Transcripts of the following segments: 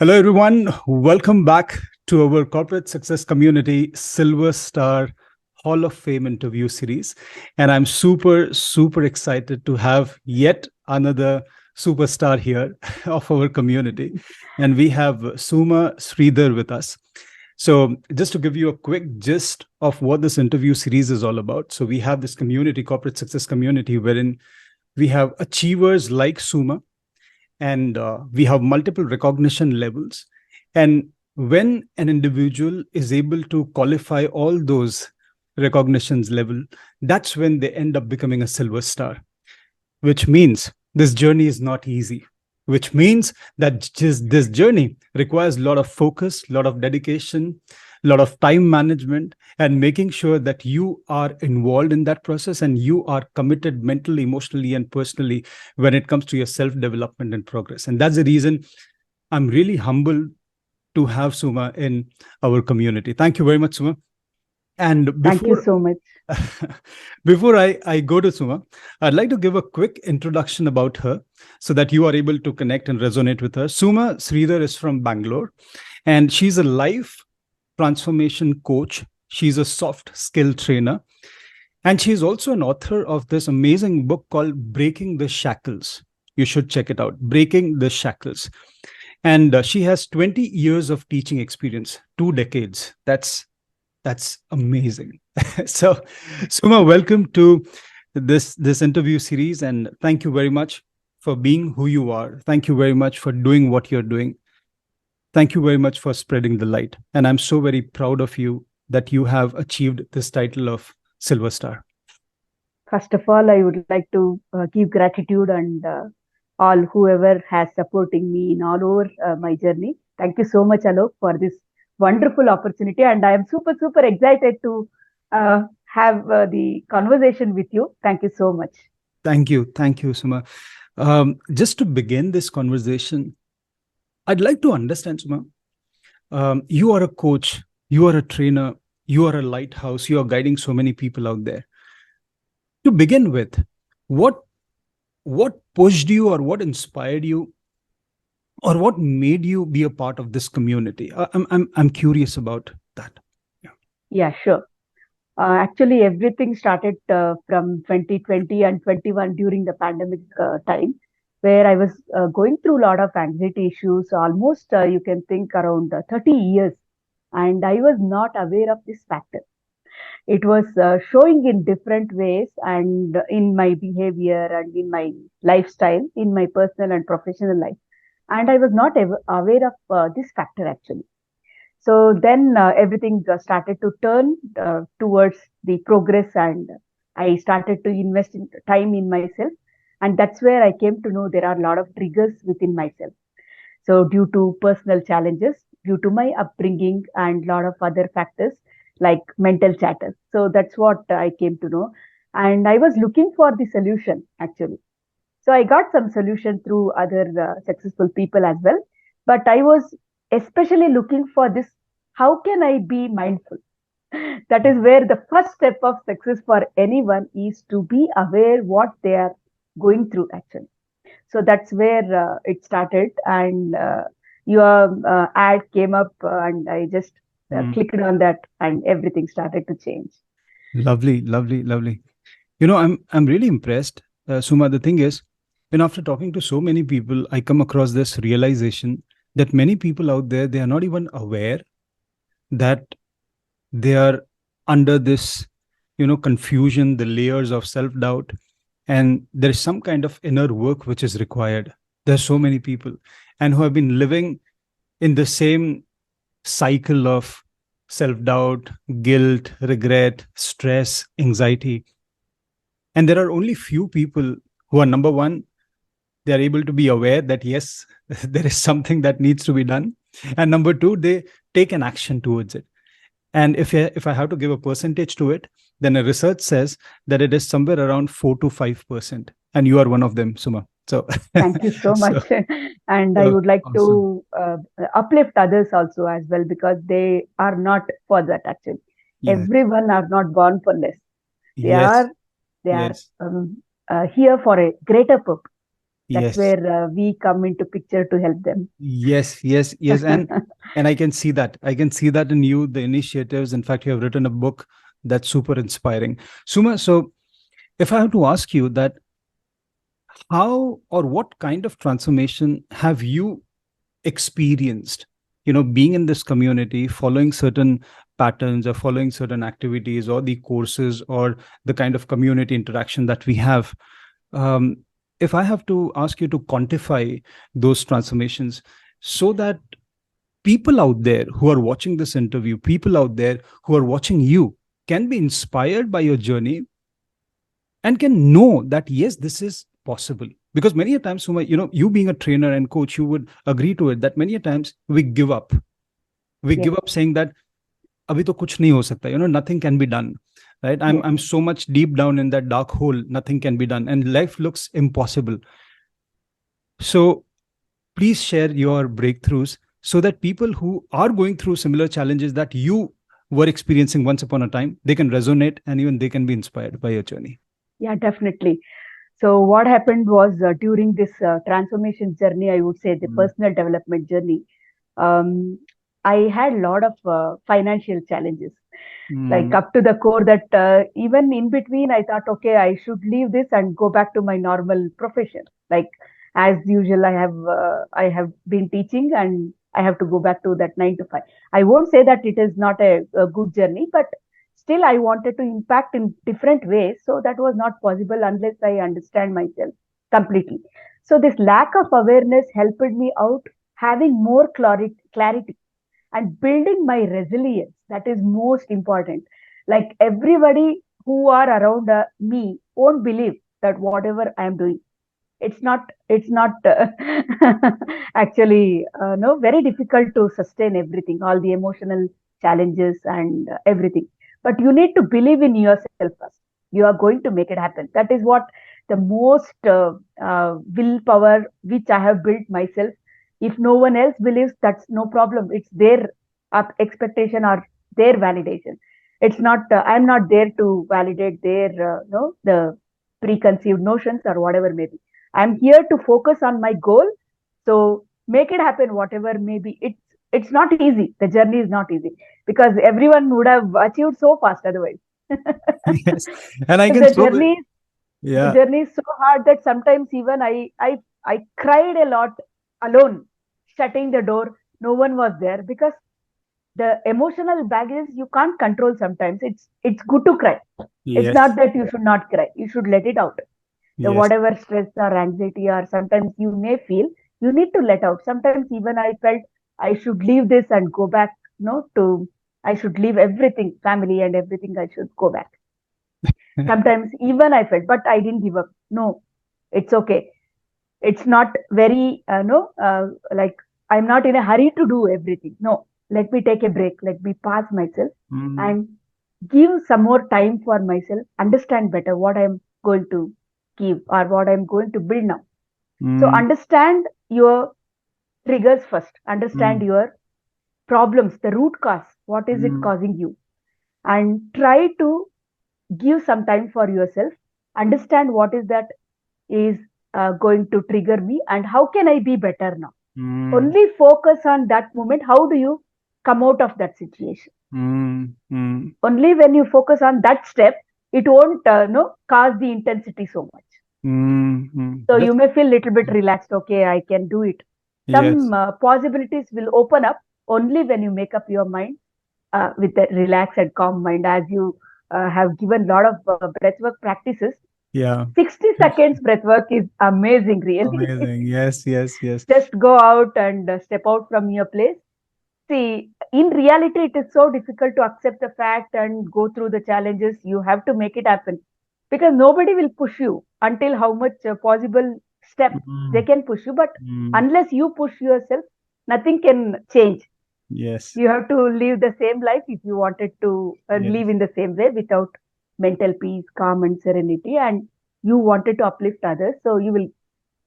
Hello, everyone. Welcome back to our corporate success community Silver Star Hall of Fame interview series. And I'm super excited to have yet another superstar here of our community. And we have Suma Sridhar with us. So, just to give you a quick gist of what this interview series is all about. So, we have this community, corporate success community, wherein we have achievers like Suma, and we have multiple recognition levels. And when an individual is able to qualify all those recognitions level, that's when they end up becoming a silver star, which means this journey is not easy, which means that just this journey requires a lot of focus, a lot of dedication, a lot of time management, and making sure that you are involved in that process and you are committed mentally, emotionally, and personally when it comes to your self-development and progress. And that's the reason I'm really humbled to have Suma in our community. Thank you very much, Suma. And Thank you before so much. before I go to Suma, I'd like to give a quick introduction about her so that you are able to connect and resonate with her. Suma Sridhar is from Bangalore, and she's a life transformation coach. She's a soft skill trainer, and she's also an author of this amazing book called Breaking the Shackles. You should check it out, Breaking the Shackles. And she has 20 years of teaching experience, 2 decades. That's amazing. So, Suma, welcome to this interview series, and thank you very much for being who you are. Thank you very much for doing what you're doing. Thank you very much for spreading the light. And I'm so very proud of you that you have achieved this title of Silver Star. First of all, I would like to give gratitude and all whoever has supporting me in all over my journey. Thank you so much, Alok, for this wonderful opportunity. And I am super excited to have the conversation with you. Thank you so much. Thank you. Thank you, Suma. Just to begin this conversation, I'd like to understand, Suma, you are a coach, you are a trainer, you are a lighthouse, you are guiding so many people out there. To begin with, what pushed you, or what inspired you, or what made you be a part of this community? I'm curious about that. Yeah, sure. Actually, everything started from 2020 and 21 during the pandemic time, where I was going through a lot of anxiety issues, almost you can think around 30 years. And I was not aware of this factor. It was showing in different ways and in my behavior and in my lifestyle, in my personal and professional life. And I was not aware of this factor actually. So then everything started to turn towards the progress, and I started to invest in time in myself. And that's where I came to know there are a lot of triggers within myself. So due to personal challenges, due to my upbringing and a lot of other factors like mental chatter. So that's what I came to know. And I was looking for the solution actually. So I got some solution through other successful people as well. But I was especially looking for this, how can I be mindful? That is where the first step of success for anyone is to be aware what they are going through actually. So that's where it started, and your ad came up, and I just clicked on that, and everything started to change. Lovely, lovely, lovely. I'm really impressed, Suma. The thing is, after talking to so many people, I come across this realization that many people out there, they are not even aware that they are under this, confusion, the layers of self-doubt, and there is some kind of inner work which is required. There's so many people and who have been living in the same cycle of self-doubt, guilt, regret, stress, anxiety. And there are only few people who are, number one, they are able to be aware that yes, there is something that needs to be done, and number two, they take an action towards it. And if I have to give a percentage to it, then a research says that it is somewhere around 4 to 5%, and you are one of them, Suma. So, Thank you so so, much. And I so would like awesome. to uplift others also as well, because they are not for that actually. Yeah. Everyone are not born for less. They Yes. are they are Yes. here for a greater purpose. That's Yes. where we come into picture to help them. Yes, yes, yes. And I can see that. I can see that in you, the initiatives. In fact, you have written a book that's super inspiring. Suma, so if I have to ask you that, how or what kind of transformation have you experienced, being in this community, following certain patterns or following certain activities or the courses or the kind of community interaction that we have? um, if I have to ask you to quantify those transformations, so that people out there who are watching this interview, people out there who are watching you, can be inspired by your journey and can know that yes, this is possible. Because many a times, Suma, you being a trainer and coach, you would agree to it that many a times we give up. We Yes, give up saying that abhi to kuch nahi ho sakta, nothing can be done. Right? I'm yes. I'm so much deep down in that dark hole, nothing can be done, and life looks impossible. So please share your breakthroughs so that people who are going through similar challenges that you were experiencing once upon a time, they can resonate and even they can be inspired by your journey. Yeah, definitely. So what happened was during this transformation journey, I would say the Mm, personal development journey, um, I had a lot of financial challenges, like mm, up to the core that even in between, I thought, okay, I should leave this and go back to my normal profession. Like as usual, I have been teaching and I have to go back to that 9 to 5. I won't say that it is not a good journey, but still I wanted to impact in different ways. So that was not possible unless I understand myself completely. So this lack of awareness helped me out having more clarity and building my resilience. That is most important. Like everybody who are around me won't believe that whatever I am doing, it's not actually no very difficult to sustain everything, all the emotional challenges and everything. But you need to believe in yourself first. You are going to make it happen. That is what the most willpower which I have built myself. If no one else believes, that's no problem. It's their expectation or their validation. It's not I'm not there to validate their no the preconceived notions or whatever may be. I'm here to focus on my goal. So make it happen, whatever may be. It's not easy. The journey is not easy because everyone would have achieved so fast otherwise. yes. And I can the so, journey the yeah. journey is so hard that sometimes even I cried a lot alone, shutting the door. No one was there because the emotional baggage you can't control sometimes. It's good to cry. It's not Yes. that you should not cry. You should let it out. The Yes. whatever stress or anxiety or sometimes you may feel, you need to let out. Sometimes even I felt I should leave this and go back, to I should leave everything, family and everything. I should go back. Sometimes even I felt, but I didn't give up. No, it's okay. It's not very no like I'm not in a hurry to do everything. No, let me take a break. Let me pause myself Mm, and give some more time for myself. Understand better what I'm going to give or what I'm going to build now. So mm, understand your triggers first. Understand mm, your problems, the root cause. What is it mm, causing you? And try to give some time for yourself. Understand what is that is going to trigger me and how can I be better now. mm, Only focus on that moment. How do you come out of that situation? mm, mm, Only when you focus on that step, it won't no cause the intensity so much. So you That's may feel little bit relaxed. Okay, I can do it. yes. Some possibilities will open up only when you make up your mind with a relaxed and calm mind. As you have given a lot of breathwork practices, Yeah. 60 seconds breathwork is amazing, really. Amazing. Yes, yes, yes. Just go out and step out from your place. See, in reality, it is so difficult to accept the fact and go through the challenges. You have to make it happen because nobody will push you until how much possible step they Mm, can push you. But mm, unless you push yourself, nothing can change. yes. You have to live the same life if you wanted to live Yes. in the same way without mental peace, calm, and serenity. And you wanted to uplift others, so you will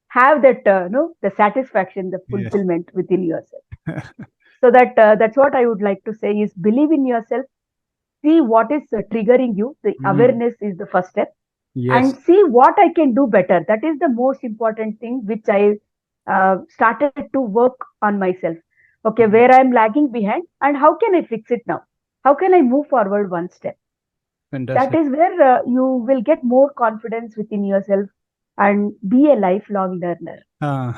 have that no the satisfaction, the Yes. fulfillment within yourself. So that's what I would like to say is believe in yourself. See what is triggering you. The Mm, awareness is the first step. Yes. and see what I can do better. That is the most important thing which I started to work on myself. Okay, Mhm. where I'm lagging behind and how can I fix it now? How can I move forward one step? That Fantastic. is where you will get more confidence within yourself and be a lifelong learner.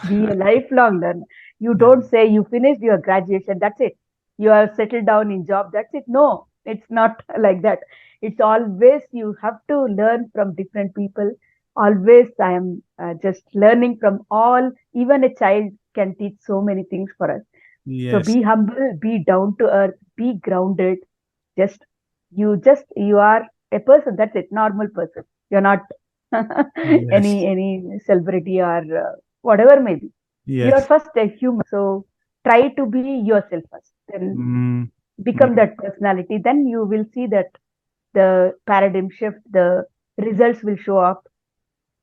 Be a Ah, lifelong learner. You yeah. don't say you finished your graduation, that's it. You are settled down in job, that's it. No, it's not like that. It's always you have to learn from different people. Always I am just learning from all. Even a child can teach so many things for us. So Yes. be humble, be down to earth, be grounded. Just you are a person. That's it, normal person. You're not Yes. any celebrity or whatever maybe. You are Yes. first a human. So try to be yourself first. Then Mm, become mm, that personality. Then you will see that the paradigm shift, the results will show up.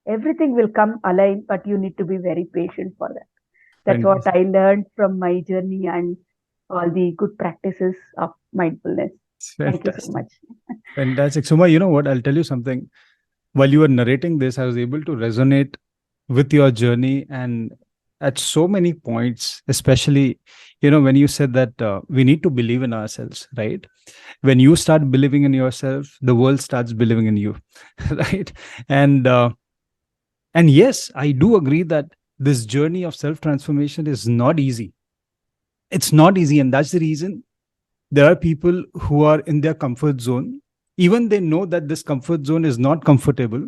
Everything will come alive, but you need to be very patient for that. That's what fantastic. I learned from my journey and all the good practices of mindfulness. Thank you so Fantastic. much. Fantastic. Suma, you know what? I'll tell you something. While you were narrating this, I was able to resonate with your journey and at so many points, especially, when you said that we need to believe in ourselves, right? When you start believing in yourself, the world starts believing in you, right? And and yes, I do agree that this journey of self transformation is not easy. It's not easy, and that's the reason there are people who are in their comfort zone. Even they know that this comfort zone is not comfortable,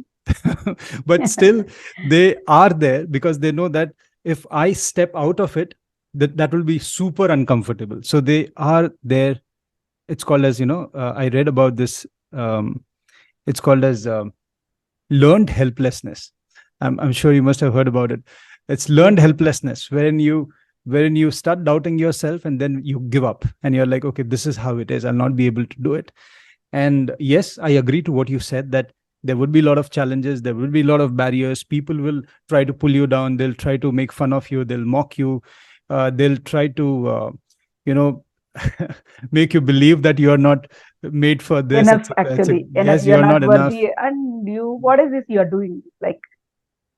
but still they are there because they know that if I step out of it, that will be super uncomfortable. So they are there. It's called as, I read about this. It's called as learned helplessness. I'm sure you must have heard about it. It's Yes, learned helplessness, wherein you start doubting yourself and then you give up and you're like, okay, this is how it is. I'll not be able to do it. And yes, I agree to what you said that there would be a lot of challenges, there will be a lot of barriers. People will try to pull you down, they'll try to make fun of you, they'll mock you, they'll try to, you know, make you believe that you're not made for this, enough etc., etc. actually. Yes, You're you're not not enough. worthy. And you, what is this you are doing? Like,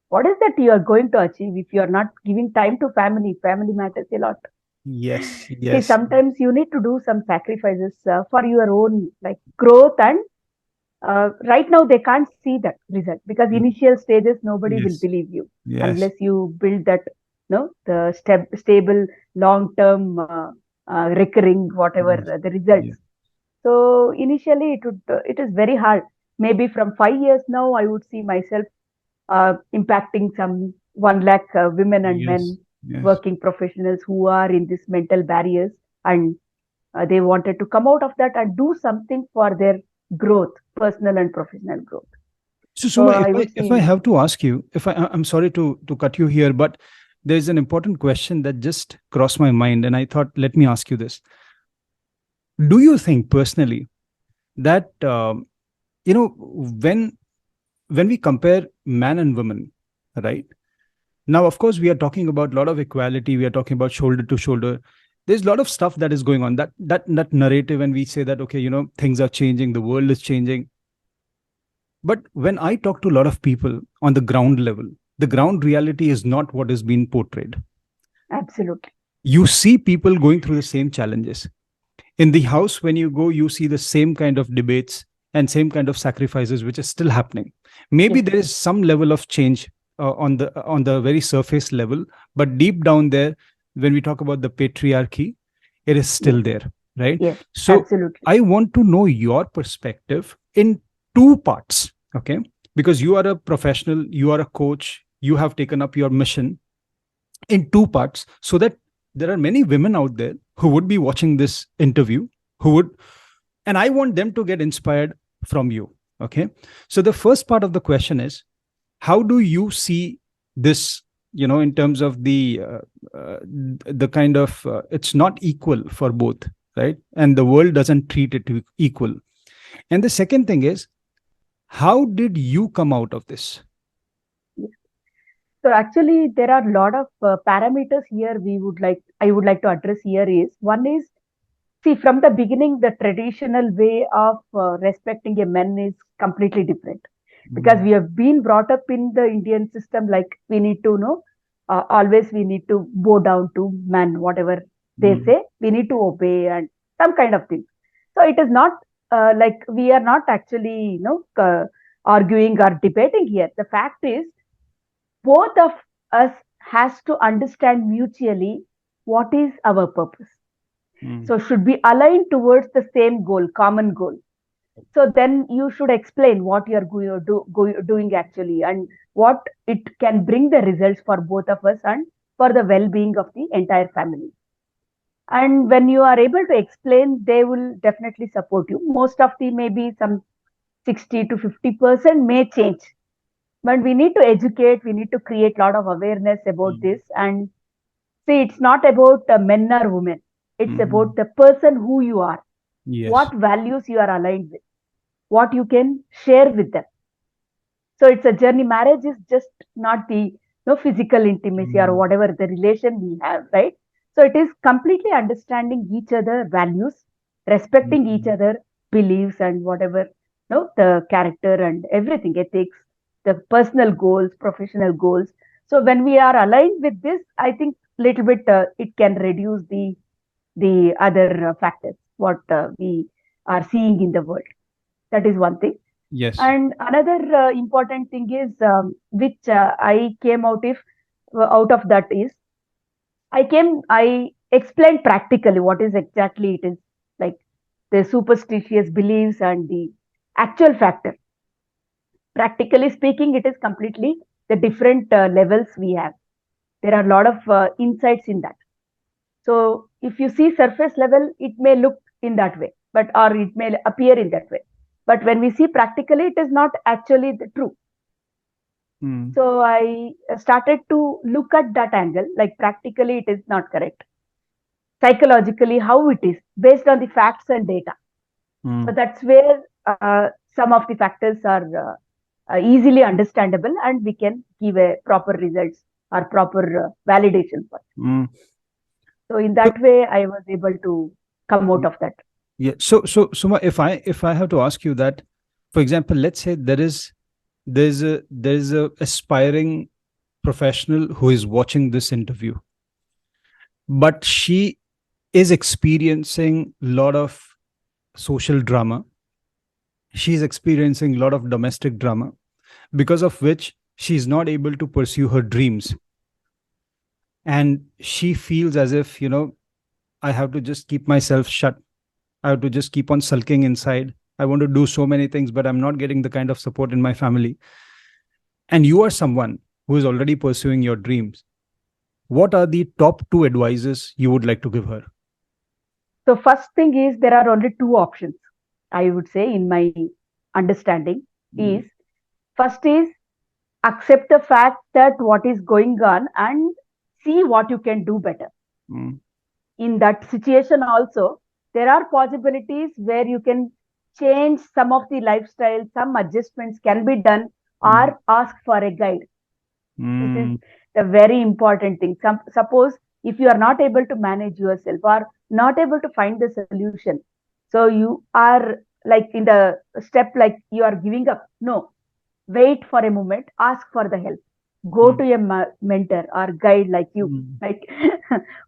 what is that you are going to achieve if you are not giving time to family? Family matters a lot. Yes, See, yes, sometimes you need to do some sacrifices for your own like growth and right now they can't see that result because y- initial stages nobody will yes, believe you yes, unless you build that no the stable long term recurring whatever yes, the results. yes, So initially it is very hard. Maybe from 5 years now I would see myself impacting some 1 lakh women and yes, men yes. working professionals who are in this mental barriers and they wanted to come out of that and do something for their growth, personal and professional growth. So, So Suma, if I I would if I see, have to ask you, if I'm sorry to cut you here, but there's an important question that just crossed my mind, and I thought, let me ask you this: do you think personally that when we compare man and woman, right? Now, of course, we are talking about a lot of equality. We are talking about shoulder to shoulder. There's a lot of stuff that is going on. That narrative, and we say that okay, things are changing, the world is changing. But when I talk to a lot of people on the ground level, the ground reality is not what is being portrayed. absolutely. You see people going through the same challenges. In the house, when you go, you see the same kind of debates and same kind of sacrifices which is still happening. Maybe Yes, there is some level of change on the very surface level, but deep down there, when we talk about the patriarchy, it is yes, still there, right? yes, So absolutely. I want to know your perspective in two parts, okay? Because you are a professional, you are a coach, you have taken up your mission in two parts, so that there are many women out there who would be watching this interview, who would, and I want them to get inspired from you, okay? So the first part of the question is, how do you see this, in terms of the kind of it's not equal for both, right? And the world doesn't treat it equal. And the second thing is, how did you come out of this? Yes. So actually, there are a lot of parameters here. I would like to address here is one is see from the beginning the traditional way of respecting a man is completely different. because we have been brought up in the Indian system, like we need to know, always we need to bow down to men, whatever they say, we need to obey and some kind of things. So it is not like we are not actually, arguing or debating here. The fact is, both of us has to understand mutually what is our purpose. So should be aligned towards the same goal, common goal. So then you should explain what you are doing actually, and what it can bring the results for both of us and for the well-being of the entire family. And when you are able to explain, they will definitely support you. Most of the, maybe some 60 to 50% may change, but we need to educate, we need to create a lot of awareness about this. And see, it's not about men or women, it's about the person who you are, what values you are aligned with, what you can share with them. So it's a journey. Marriage is just not the physical intimacy or whatever the relation we have, right? So it is completely understanding each other values, respecting each other beliefs, and whatever the character and everything, ethics, the personal goals, professional goals. So when we are aligned with this, I think little bit it can reduce the other factors what we are seeing in the world. That is one thing. Yes. And another important thing is, which I came out of that is, I explained practically what is exactly it is, like the superstitious beliefs and the actual factor. Practically speaking, it is completely the different levels we have. There are a lot of insights in that. So if you see surface level, it may look in that way, or it may appear in that way. But when we see practically, it is not actually the true. So I started to look at that angle, like practically it is not correct. Psychologically, how it is based on the facts and data. So that's where some of the factors are easily understandable, and we can give a proper results or proper validation for it. So in that way, I was able to come out of that. Yeah. So Suma, if I have to ask you that, for example, let's say there's a aspiring professional who is watching this interview, but she is experiencing a lot of social drama. She's experiencing a lot of domestic drama, because of which she's not able to pursue her dreams. And she feels as if, I have to just keep myself shut. I have to just keep on sulking inside. I want to do so many things, but I'm not getting the kind of support in my family. And you are someone who is already pursuing your dreams. What are the top 2 advices you would like to give her? So first thing is, there are only 2 options, I would say, in my understanding. Is first is accept the fact that what is going on and see what you can do better. In that situation also, there are possibilities where you can change some of the lifestyle, some adjustments can be done, or ask for a guide. This is the very important thing. Suppose if you are not able to manage yourself or not able to find the solution, so you are like in the step like you are giving up. No, wait for a moment, ask for the help. Go to a mentor or guide like you, like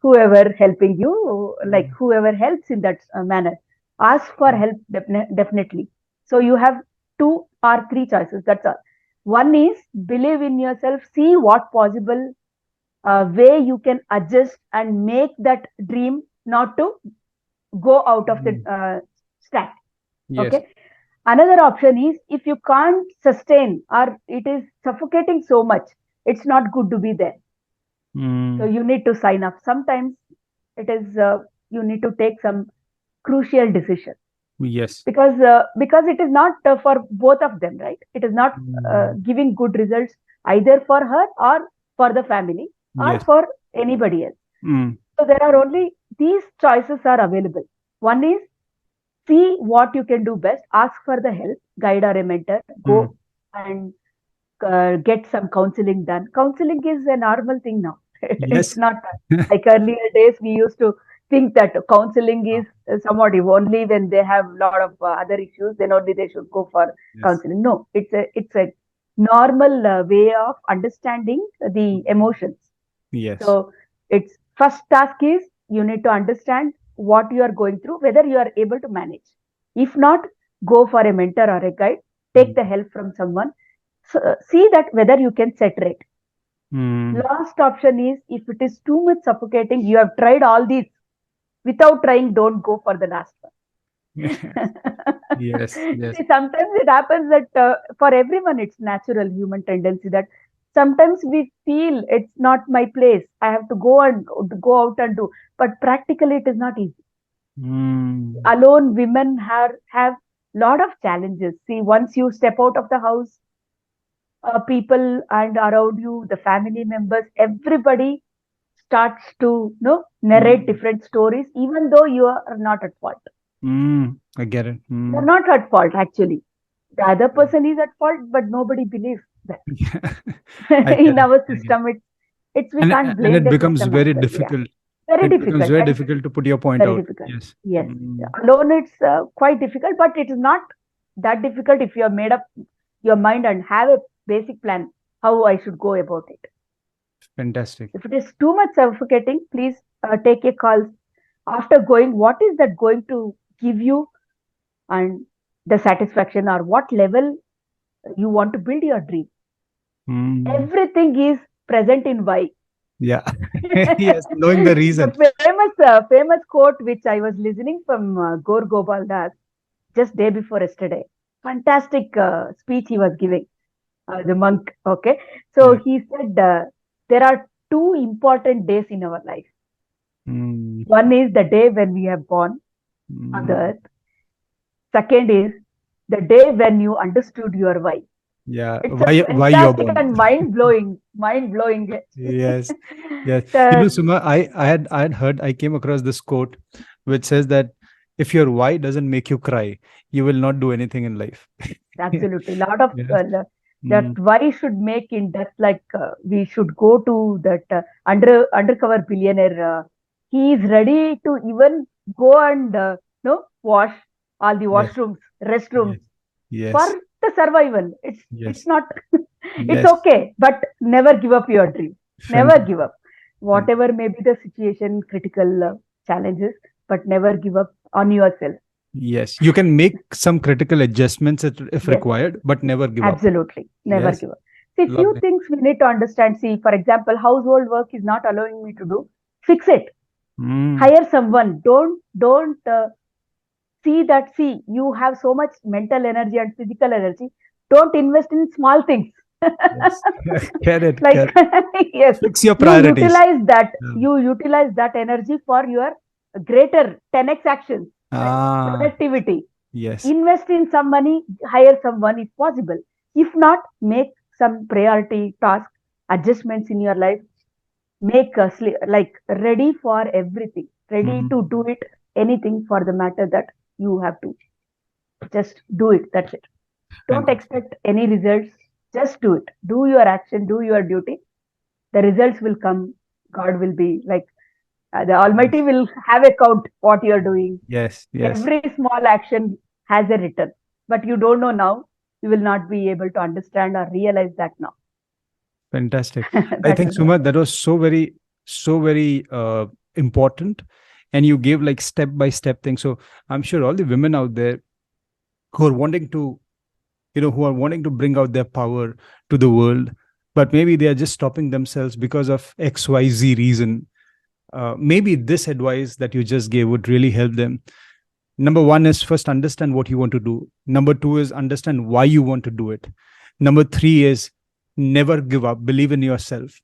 whoever helping you, like whoever helps in that manner. Ask for help definitely. So you have 2 or 3 choices. That's all. One is believe in yourself, see what possible way you can adjust and make that dream not to go out of the stack. Yes. Okay. Another option is, if you can't sustain or it is suffocating so much, it's not good to be there. So you need to sign up. Sometimes it is you need to take some crucial decision. Yes. Because it is not for both of them, right? It is not giving good results either for her or for the family or for anybody else. So there are only these choices are available. One is, see what you can do best, ask for the help, guide or a mentor, go and get some counseling done. Counseling is a normal thing now. Yes. It's not like earlier days we used to think that counseling is somewhat only when they have a lot of other issues, then only they should go for Yes. counseling. No, it's a normal way of understanding the emotions. Yes. So its first task is you need to understand what you are going through, whether you are able to manage. If not, go for a mentor or a guide. Take the help from someone. So, see that whether you can separate. Last option is if it is too much suffocating, you have tried all these. Without trying, don't go for the last one. Yes. Yes. See, sometimes it happens that for everyone, it's natural human tendency that sometimes we feel it's not my place. I have to go out and do. But practically, it is not easy. Alone, women have lot of challenges. See, once you step out of the house, people and around you, the family members, everybody starts to narrate different stories, even though you are not at fault. I get it. You're not at fault, actually. The other person is at fault, but nobody believes that. I get In it. our I get it. system, it's we And can't and blame it the becomes system as very well. Yeah, difficult. very It becomes difficult. very And difficult to put your point very out. difficult. Yes. Yes. Alone, it's quite difficult, but it is not that difficult if you have made up your mind and have a basic plan how I should go about it. Fantastic. If it is too much suffocating, please take a call. After going, what is that going to give you and the satisfaction, or what level you want to build your dream? Everything is present in why. Yeah. Yes. Knowing the reason. The famous quote which I was listening from Gaur Gopal Das just day before yesterday. Fantastic speech he was giving, the monk. Okay, so Yeah. he said there are two important days in our life. One is the day when we have born on the earth. Second is the day when you understood your why. Yeah. It's Why a you're fantastic born. and mind blowing. Yes. Yes. The- Suma, I had heard, I came across this quote which says that if your why doesn't make you cry, you will not do anything in life. Absolutely, lot of Yes. that why should make in depth. Like we should go to that undercover billionaire. He is ready to even go and wash all the Yes. washrooms, restrooms Yes. for Yes. the survival. It's Yes. not. It's Yes. okay, but never give up your dream. Never Fantastic. give up, whatever may be the situation, critical challenges, but never give up on yourself. Yes. You can make some critical adjustments if Yes, required, but never give up. absolutely. Never Yes. give up. See, few Lovely. things we need to understand. See, for example, household work is not allowing me to do. Fix it. Hire someone. Don't see that. See, you have so much mental energy and physical energy. Don't invest in small things. Yes. Get it. Like yes, Fix your you priorities. utilize that. Yeah. You utilize that energy for your greater 10x actions, like Ah, productivity. yes. Invest in some money, hire someone if possible. If not, make some priority task adjustments in your life. Make like ready for everything, ready to do it, anything for the matter that you have to. Just do it. That's it. Don't Fantastic. expect any results. Just do it. Do your action, do your duty. The results will come. God will be like the Almighty will have a count what you're doing. Yes. Yes. Every small action has a return, but you don't know now. You will not be able to understand or realize that now. Fantastic. I That think is Suma, that was so very important, and you gave like step by step things. So I'm sure all the women out there who are wanting to, who are wanting to bring out their power to the world, but maybe they are just stopping themselves because of XYZ reason. Maybe this advice that you just gave would really help them. Number one is first understand what you want to do. Number two is understand why you want to do it. Number three is never give up. Believe in yourself.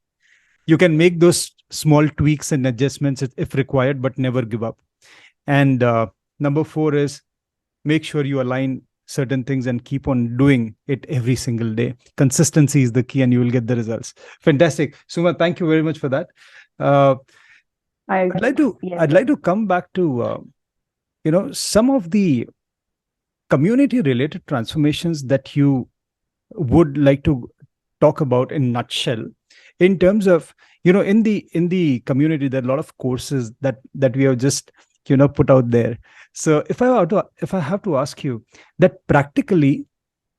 You can make those small tweaks and adjustments if required, but never give up. And number four is make sure you align certain things and keep on doing it every single day. Consistency is the key, and you will get the results. Fantastic. Suma, thank you very much for that. I'd like to come back to some of the community related transformations that you would like to talk about in nutshell. in terms of, in the community, there are a lot of courses that we have just put out there. So if I have to ask you that practically,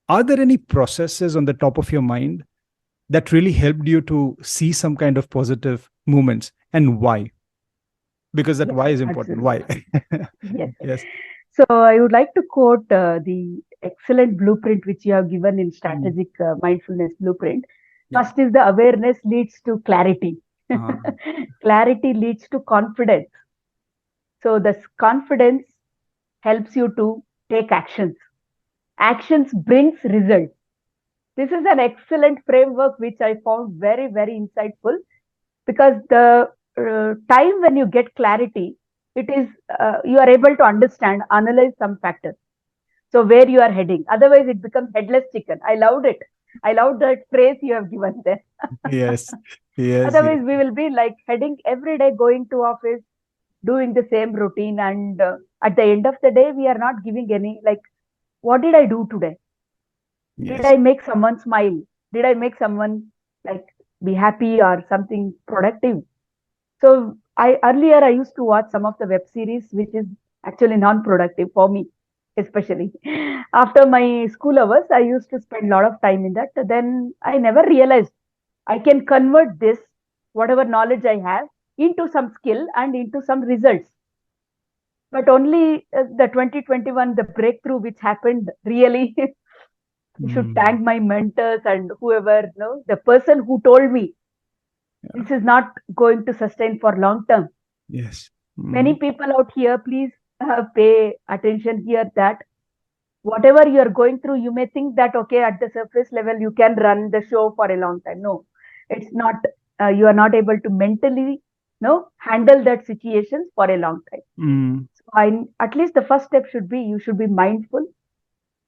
are there any processes on the top of your mind that really helped you to see some kind of positive movements, and why? Because that Yes, why is important. absolutely. Why? Yes. Yes. So I would like to quote the excellent blueprint which you have given in Mm. strategic mindfulness blueprint. Yeah. First is the awareness leads to clarity. uh, Clarity leads to confidence. So this confidence helps you to take actions. Actions brings results. This is an excellent framework which I found very, very insightful, because the time when you get clarity, it is you are able to understand, analyze some factors. So where you are heading. Otherwise, it becomes headless chicken. I loved it. I loved that phrase you have given there. yes. Yes. Yes. Otherwise, we will be like heading every day, going to office, doing the same routine, and at the end of the day, we are not giving any like, what did I do today? Did Yes. I make someone smile? Did I make someone like be happy or something productive? So I earlier I used to watch some of the web series which is actually non-productive for me, especially. After my school hours, I used to spend a lot of time in that. Then I never realized I can convert this, whatever knowledge I have, into some skill and into some results. But only the 2021, the breakthrough which happened, really, I should Mm. thank my mentors and whoever, the person who told me Yeah. this is not going to sustain for long term. Yes. Many Mm. people out here, please pay attention here that whatever you are going through, you may think that, okay, at the surface level, you can run the show for a long time. No, it's not, you are not able to mentally, no, handle that situations for a long time. Mm. So at least the first step should be, you should be mindful,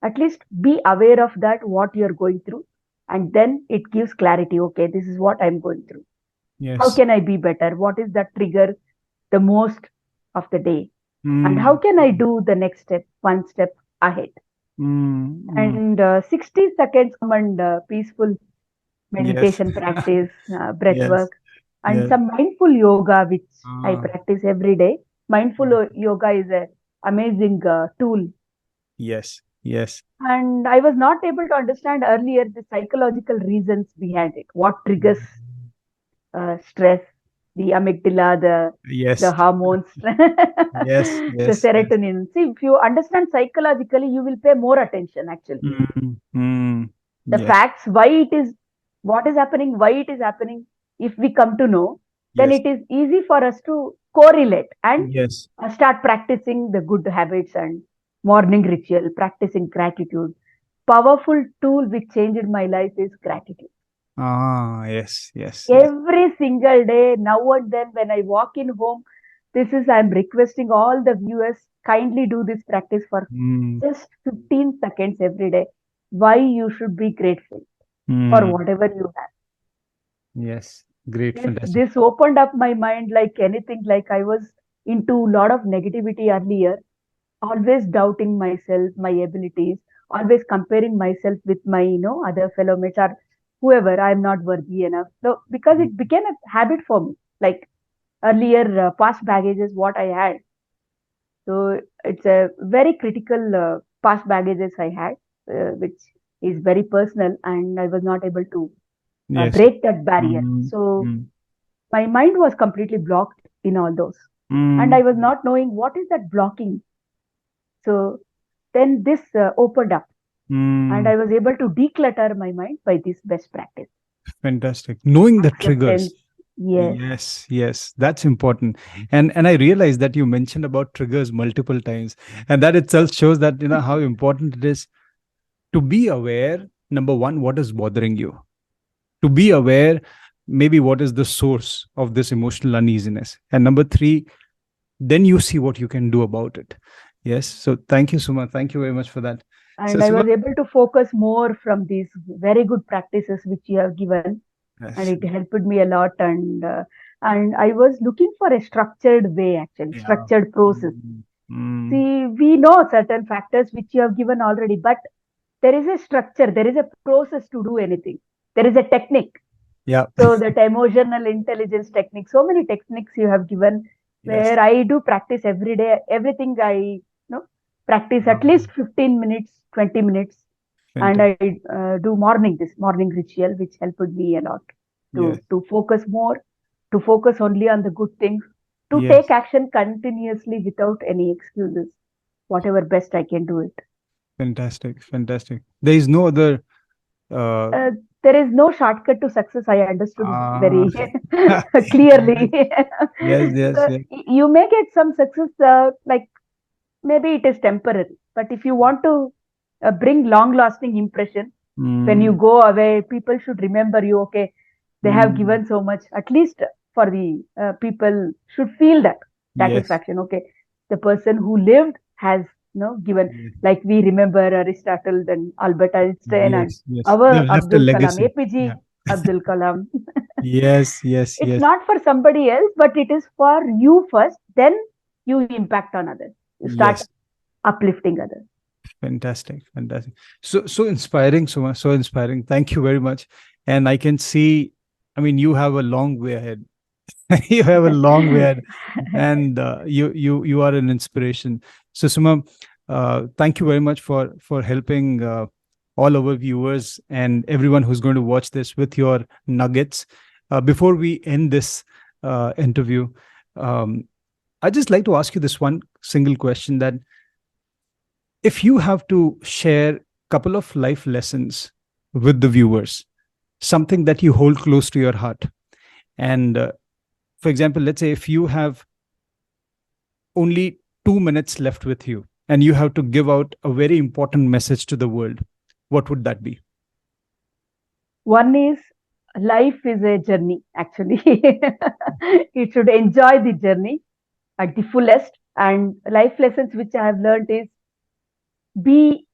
at least be aware of that, what you're going through. And then it gives clarity. Okay, this is what I'm going through. How Yes. can I be better? What is that trigger the most of the day? And how Mm. can I do the next step, one step ahead? Mm. Mm. And 60 seconds and peaceful Yes. meditation practice, breath Yes. work, and Yes. some mindful yoga, which I Ah. practice every day. Mindful yoga is an amazing tool. Yes. Yes. And I was not able to understand earlier the psychological reasons behind it. What triggers stress, the amygdala, the Yes. hormones, Yes. the Yes. Yes. serotonin. See, if you understand psychologically, you will pay more attention actually. Mm. Mm. The Yes. facts, why it is, what is happening, why it is happening, if we come to know, then Yes. it is easy for us to correlate and Yes. start practicing the good habits and morning ritual, practicing gratitude. Powerful tool which changed my life is gratitude. Ah. Yes. Yes. Yes. Every single day, now and then, when I walk in home, this is, I'm requesting all the viewers, kindly do this practice for Mm. just 15 seconds every day. Why you should be grateful for Mm. whatever you have. Yes. Great. Fantastic. This opened up my mind like anything. Like I was into a lot of negativity earlier, always doubting myself, my abilities, always comparing myself with my, other fellow mates or whoever. I'm not worthy enough. So because Mm. it became a habit for me. Like earlier, past baggage is what I had. So it's a very critical past baggages I had, which is very personal, and I was not able to Yes. break that barrier. Mm. So Mm. my mind was completely blocked in all those, and I Mm. was not knowing what is that blocking. So then this opened up, and Mm. I was able to declutter my mind by this best practice. Fantastic. Knowing the triggers. Acceptance. Yes. Yes, yes, that's important. And I realized that you mentioned about triggers multiple times, and that itself shows that how important it is to be aware. Number one, what is bothering you? To be aware, maybe what is the source of this emotional uneasiness, and number three, then you see what you can do about it. Yes. So thank you, Suma. Thank you very much for that. So And I Suma, was able to focus more from these very good practices which you have given, and yes, it helped me a lot. And I was looking for a structured way, actually, yeah. structured process. Mm, mm, See, we know certain factors which you have given already, but there is a structure, there is a process to do anything. There is a technique. Yeah. So that emotional intelligence technique, so many techniques you have given, Yes. where I do practice every day. Everything I practice at Wow. least 15 minutes, 20 minutes, and Fantastic. I do this morning ritual, which helped me a lot Yes. to focus more, to focus only on the good things, to take Yes. action continuously without any excuses. Whatever best I can do it. Fantastic. Fantastic. There is no other. Uh, Uh, there is no shortcut to success. I understood it ah. very clearly. Yes. Yes. Yes. You may get some success, like maybe it is temporary, but if you want to bring long lasting impression, when you Mm, go away, people should remember you. Okay, they have mm, given so much. At least for the people should feel that yes. satisfaction. Okay, the person who lived has given. Yes. Like we remember Aristotle, then Albert Einstein, and Yes. Yes. our They've left a Abdul Kalam, legacy. Yeah. APG Abdul Kalam. Yes. Yes. It's Yes. not for somebody else, but it is for you first. Then you impact on others. You start Yes. uplifting others. Fantastic. Fantastic. So inspiring, Suma. So inspiring. Thank you very much. And I can see, I mean, you have a long way ahead. You have a long way ahead, and you are an inspiration. So Suma, thank you very much for helping all our viewers and everyone who's going to watch this with your nuggets. Before we end this interview, um, I just like to ask you this one single question: that if you have to share a couple of life lessons with the viewers, something that you hold close to your heart, and for example, let's say if you have only 2 minutes left with you and you have to give out a very important message to the world, what would that be? One is life is a journey, actually. You should enjoy the journey at the fullest. And life lessons which I have learned is be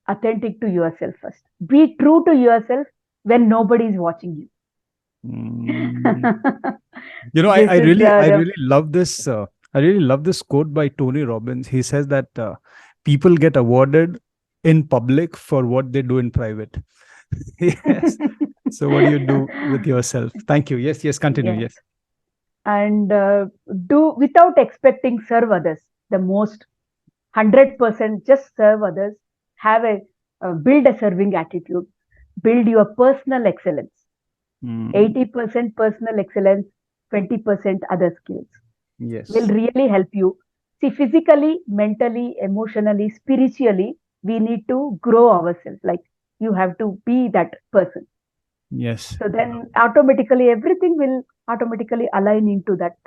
authentic to yourself first. Be true to yourself when nobody is watching Mm. you. You know, This is I the really love this. I really love this quote by Tony Robbins. He says that people get awarded in public for what they do in private. Yes. So, what do you do with yourself? Thank you. Yes. Yes. Continue. yes. Yes. And do without expecting serve others. The most 100% just serve others. Have a build a serving attitude. Build your personal excellence. Mm. 80% personal excellence, 20% other skills will Yes. really help you. See, physically, mentally, emotionally, spiritually, we need to grow ourselves. Like you have to be that person. Yes. So then automatically everything will automatically align into that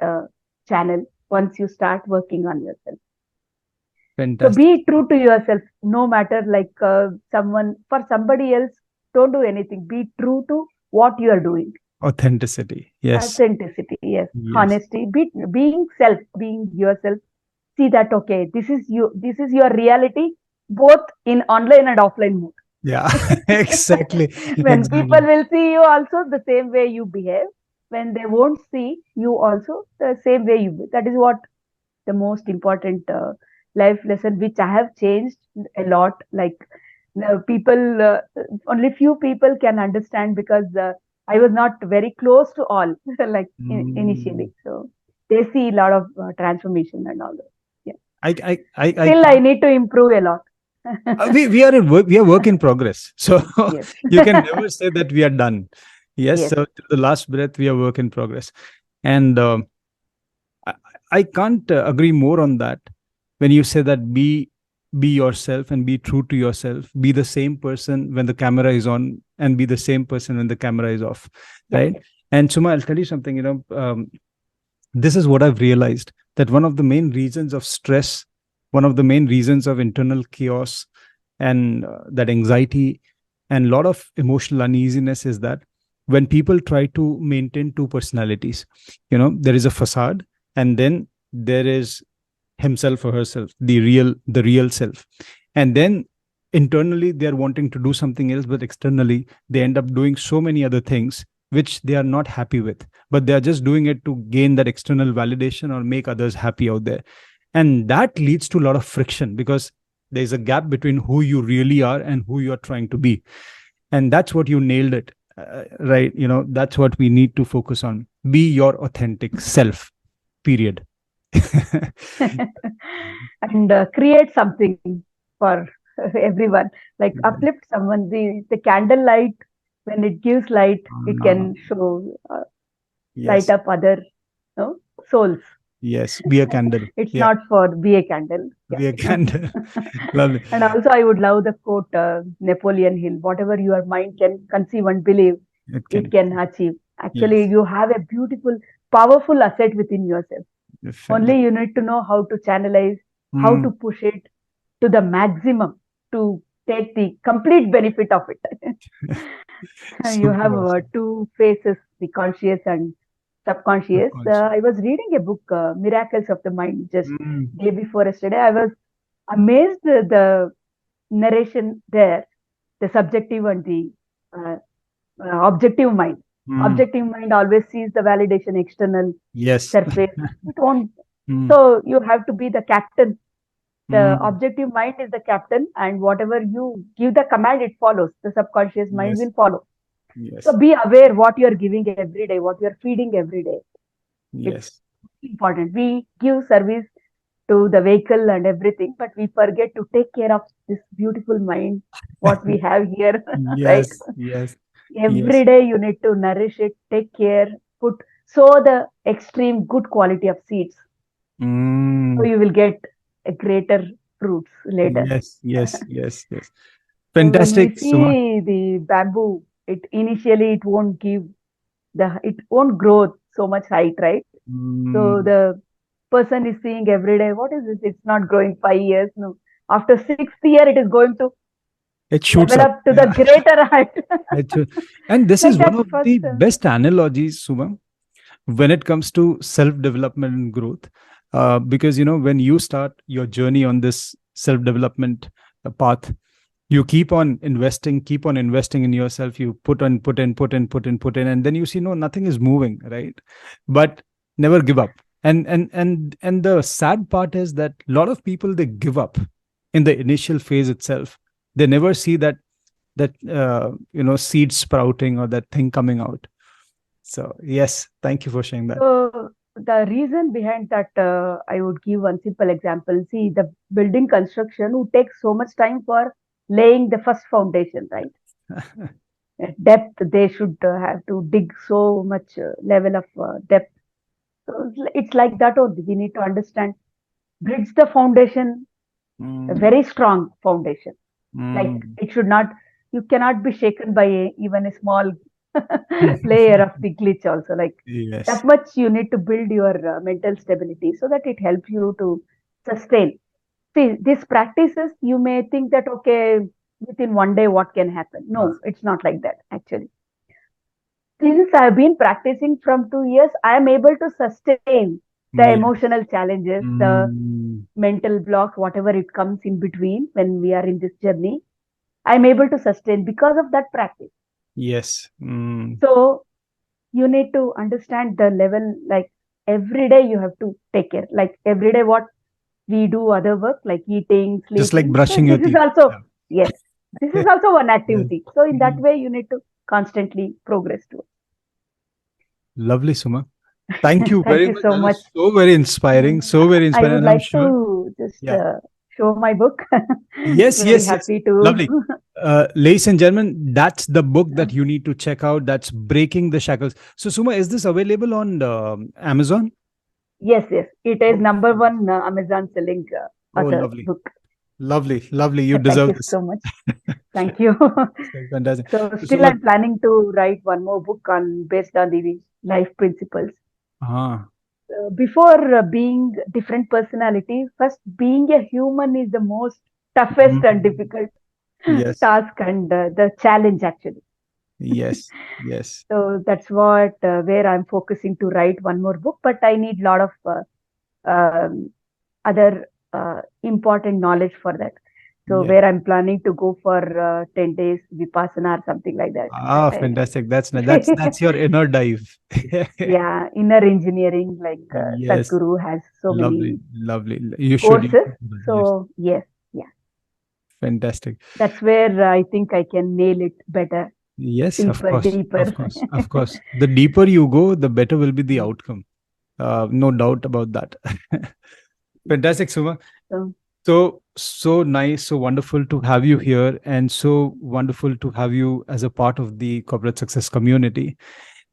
channel once you start working on yourself. So Fantastic. be true to yourself, no matter like someone for somebody else. Don't do anything. Be true to what you are doing. Authenticity. Yes. Authenticity, yes. Yes. Honesty, being self, being yourself. See that okay, this is you. This is your reality, both in online and offline mode. Yeah. Exactly. When people Exactly. will see you also the same way you behave, when they won't see you also the same way you behave. That is what the most important life lesson which I have changed a lot. Like people, only few people can understand because I was not very close to all like Mm. initially. So they see a lot of transformation and all that. Yeah. I Still, I can't. need to improve a lot. We are in work. We are work in progress. So Yes. you can never say that we are done. Yes. Yes. So to the last breath, we are work in progress, and I, I can't agree more on that. When you say that be yourself and be true to yourself, be the same person when the camera is on, and be the same person when the camera is off, Yeah. right? And Suma, I'll tell you something. This is what I've realized, that one of the main reasons of stress, one of the main reasons of internal chaos, and that anxiety and a lot of emotional uneasiness is that when people try to maintain two personalities, there is a facade, and then there is himself or herself, the real self, and then internally they are wanting to do something else, but externally they end up doing so many other things which they are not happy with, but they are just doing it to gain that external validation or make others happy out there. And that leads to a lot of friction because there's a gap between who you really are and who you are trying to be. And that's what you nailed it. right? That's what we need to focus on. Be your authentic self, period. And create something for everyone. Like uplift someone. The candle light, when it gives light, it Ah, can show light yes, up other, no, souls. yes. Be a candle. It's Yeah, not for be a candle. Yeah. be a candle. Lovely. And also, I would love the quote, Napoleon Hill: "Whatever your mind can conceive and believe, It it can. can achieve." Actually, Yes. you have a beautiful, powerful asset within yourself. Only you need to know how to channelize, how to Mm. push it to the maximum to take the complete benefit of it. You have Super awesome. two faces, the conscious and subconscious. Subconscious. I was reading a book, Miracles of the Mind, just Mm. day before yesterday. I was amazed the narration there, the subjective and the uh, objective mind. Mm. Objective mind always sees the validation external, Yes. surface. It won't. Mm. So you have to be the captain. The Mm. objective mind is the captain, and whatever you give the command, it follows. The subconscious mind Yes. will follow. So Yes. be aware what you are giving every day, what you are feeding every day. It's Yes. important. We give service to the vehicle and everything, but we forget to take care of this beautiful mind, what we have here, right? Yes. Yes. Every Yes. day you need to nourish it, take care, put sow the extreme good quality of seeds, so Mm. you will get a greater fruits later. Yes. Yes. Yes. Yes. So when we Fantastic, Suma. see the bamboo, it initially it won't give it won't grow so much height, right? So Mm. the person is seeing every day, what is this? It's not growing 5 years. No. After sixth year, it is going to It shoots level up. up to the Yeah. greater height. It should. And this Like is one that of first. the best analogies, Suma, when it comes to self-development and growth. Because, when you start your journey on this self-development path, you keep on investing in yourself. You put in, and then you see, no, nothing is moving, right? But never give up. And the sad part is that a lot of people, they give up in the initial phase itself. They never see that seed sprouting or that thing coming out. So yes, thank you for sharing that. So the reason behind that, I would give one simple example. See, the building construction would take so much time for laying the first foundation, right? At depth, they should have to dig so much level of depth. So it's like that only. We need to understand, bridge the foundation, a Mm, very strong foundation. Like mm. it should not, you cannot be shaken by even a small layer of the glitch also. Like Yes. that much you need to build your mental stability so that it helps you to sustain. See, these practices, you may think that, okay, within one day, what can happen? Ah, No, it's not like that, actually. Since I've been practicing from 2 years, I am able to sustain the yes. emotional challenges, the Mm, mental blocks, whatever it comes in between when we are in this journey. I'm able to sustain because of that practice. yes. Mm. So you need to understand the level, like every day you have to take care. Like every day, what we do other work like eating, Just like sleeping. So brushing your this is teeth. also, Yeah. yes, this is also one Yes. activity. So in that Mm. way, you need to constantly progress to Lovely, Suma. Thank it. you Thank very you much. so That much. was so very inspiring. So very I inspiring. would And I'm like sure. to just Yeah. show my book. Yes, Very yes, yes. happy to. Lovely. Ladies and gentlemen, that's the book that you need to check out. That's Breaking the Shackles. So, Suma, is this available on Amazon? Yes, yes. It is Oh, number fantastic. one Amazon selling Oh, author lovely. book. Lovely. Lovely. You Thank deserve you this. so much. Thank you. So fantastic. So So, still Suma, I'm planning to write one more book on based on the life principles. ah, Before being different personality, first being a human is the most toughest and mm, difficult yes, task and the challenge actually. yes, yes, So that's what where I'm focusing to write one more book, but I need a lot of other important knowledge for that. So yes. where I'm planning to go for 10 days vipassana or something like that. Ah, fantastic. That's nice. That's your inner dive. Yeah, inner engineering, like Yes, Sadhguru has so lovely, many lovely. You should. You courses. should do that. Yes, So yes, yeah, fantastic. that's where I think I can nail it better. Yes, of deeper, course, of deeper. course, of course. The deeper you go, the better will be the Mm. outcome. No doubt about that. Fantastic, Suma. So, So nice, so wonderful to have you here, and so wonderful to have you as a part of the corporate success community.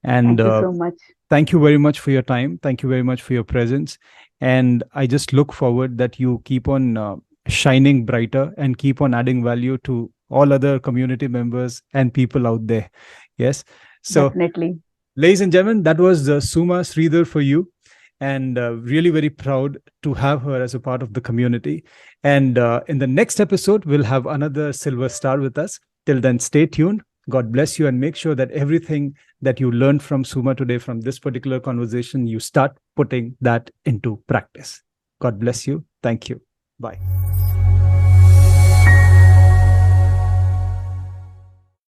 And thank you so much. thank you very much for your time. Thank you very much for your presence. And I just look forward that you keep on shining brighter and keep on adding value to all other community members and people out there. Yes. So, Definitely. ladies and gentlemen, that was Suma Sridhar for you. And really very proud to have her as a part of the community. And in the next episode, we'll have another silver star with us. Till then, stay tuned. God bless you, and make sure that everything that you learned from Suma today, from this particular conversation, you start putting that into practice. God bless you. Thank you. Bye.